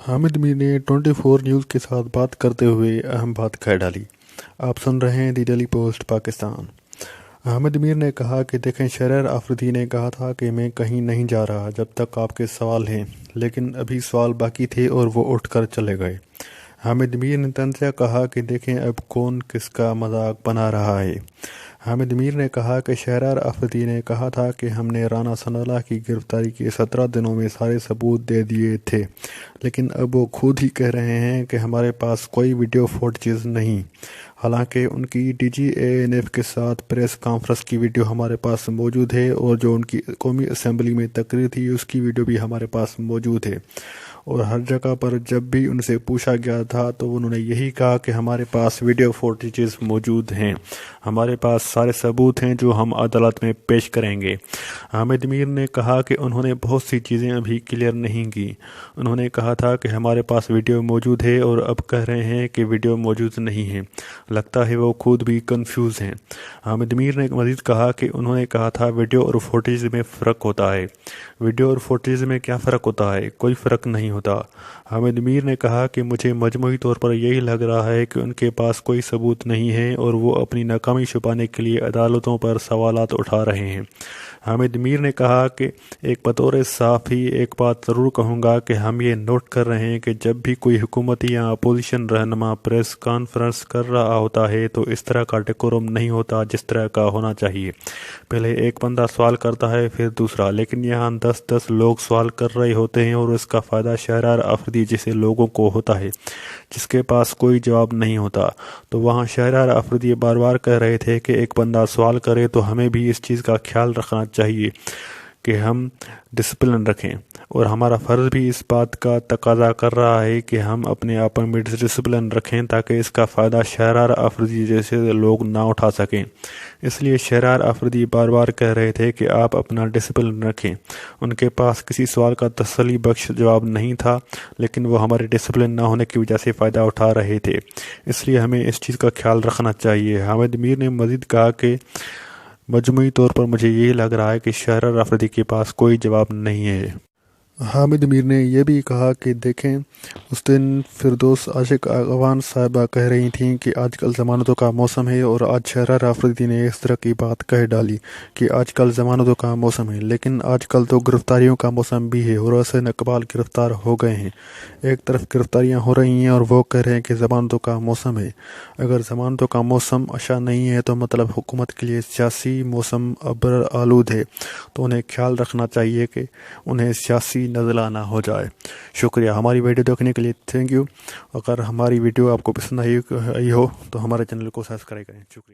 حامد میر نے 24 نیوز کے ساتھ بات کرتے ہوئے اہم بات کہہ ڈالی۔ آپ سن رہے ہیں the daily post Pakistan. Hamid Mir نے کہا کہ دیکھیں، شرر آفریدی نے کہا تھا کہ میں کہیں نہیں جا رہا جب تک آپ کے سوال ہیں، لیکن ابھی سوال باقی تھے اور وہ اٹھ کر چلے گئے۔ حامد میر نے طنزیہ کہا کہ دیکھیں اب کون کس کا مذاق بنا رہا ہے۔ حامد میر نے کہا کہ شرر آفریدی نے کہا تھا کہ ہم نے رانا ثناءاللہ کی گرفتاری کے 17 دنوں میں سارے ثبوت دے دیے تھے، لیکن اب وہ خود ہی کہہ رہے ہیں کہ ہمارے پاس کوئی ویڈیو فوٹیجز نہیں، حالانکہ ان کی ڈی جی اے این ایف کے ساتھ پریس کانفرنس کی ویڈیو ہمارے پاس موجود ہے، اور جو ان کی قومی اسمبلی میں تقریر تھی اس کی ویڈیو بھی ہمارے پاس موجود ہے، اور ہر جگہ پر جب بھی ان سے پوچھا گیا تھا تو انہوں نے یہی کہا کہ ہمارے پاس ویڈیو فوٹیجز موجود ہیں، ہمارے پاس سارے ثبوت ہیں جو ہم عدالت میں پیش کریں گے۔ حامد میر نے کہا کہ انہوں نے بہت سی چیزیں ابھی کلیئر نہیں کی۔ انہوں نے کہا تھا کہ ہمارے پاس ویڈیو موجود ہے اور اب کہہ رہے ہیں کہ ویڈیو موجود نہیں ہے، لگتا ہے وہ خود بھی کنفیوز ہیں۔ حامد میر نے مزید کہا کہ انہوں نے کہا تھا ویڈیو اور فوٹیج میں فرق ہوتا ہے۔ ویڈیو اور فوٹیج میں کیا فرق ہوتا ہے؟ کوئی فرق نہیں ہوتا۔ حامد میر نے کہا کہ مجھے مجموعی طور پر یہی لگ رہا ہے کہ ان کے پاس کوئی ثبوت نہیں ہے اور وہ اپنی ناکامی چھپانے کے لیے عدالتوں پر سوالات اٹھا رہے ہیں۔ حامد میر نے کہا کہ ایک بطور صحافی ایک بات ضرور کہوں گا کہ ہم یہ نوٹ کر رہے ہیں کہ جب بھی کوئی حکومتی یا اپوزیشن رہنما پریس کانفرنس کر رہا ہوتا ہے تو اس طرح کا ڈیکورم نہیں ہوتا جس طرح کا ہونا چاہیے۔ پہلے ایک بندہ سوال کرتا ہے پھر دوسرا، لیکن یہاں 10 لوگ سوال کر رہے ہوتے ہیں اور اس کا فائدہ شرر آفریدی جیسے لوگوں کو ہوتا ہے جس کے پاس کوئی جواب نہیں ہوتا۔ تو وہاں شرر آفریدی بار بار کہہ رہے تھے کہ ایک بندہ سوال کرے تو ہمیں بھی اس چیز کا خیال رکھنا چاہیے کہ ہم ڈسپلن رکھیں، اور ہمارا فرض بھی اس بات کا تقاضا کر رہا ہے کہ ہم اپنے آپ میں ڈسپلن رکھیں تاکہ اس کا فائدہ شرر آفریدی جیسے لوگ نہ اٹھا سکیں۔ اس لیے شرر آفریدی بار بار کہہ رہے تھے کہ آپ اپنا ڈسپلن رکھیں۔ ان کے پاس کسی سوال کا تسلی بخش جواب نہیں تھا، لیکن وہ ہمارے ڈسپلن نہ ہونے کی وجہ سے فائدہ اٹھا رہے تھے، اس لیے ہمیں اس چیز کا خیال رکھنا چاہیے۔ حامد میر نے مزید کہا کہ مجموعی طور پر مجھے یہی لگ رہا ہے کہ شرر آفریدی کے پاس کوئی جواب نہیں ہے۔ حامد میر نے یہ بھی کہا کہ دیکھیں، اس دن فردوس عاشق اغوان صاحبہ کہہ رہی تھیں کہ آج کل ضمانتوں کا موسم ہے، اور آج شرر آفریدی نے اس طرح کی بات کہہ ڈالی کہ آج کل ضمانتوں کا موسم ہے، لیکن آج کل تو گرفتاریوں کا موسم بھی ہے اور حسین اقبال گرفتار ہو گئے ہیں۔ ایک طرف گرفتاریاں ہو رہی ہیں اور وہ کہہ رہے ہیں کہ ضمانتوں کا موسم ہے۔ اگر ضمانتوں کا موسم اشا نہیں ہے تو مطلب حکومت کے لیے سیاسی موسم ابر آلود ہے، تو انہیں خیال رکھنا چاہیے کہ انہیں سیاسی نزلہ نہ ہو جائے۔ شکریہ ہماری ویڈیو دیکھنے کے لیے، تھینک یو۔ اگر ہماری ویڈیو آپ کو پسند آئی ہو تو ہمارے چینل کو سبسکرائب کریں۔ شکریہ۔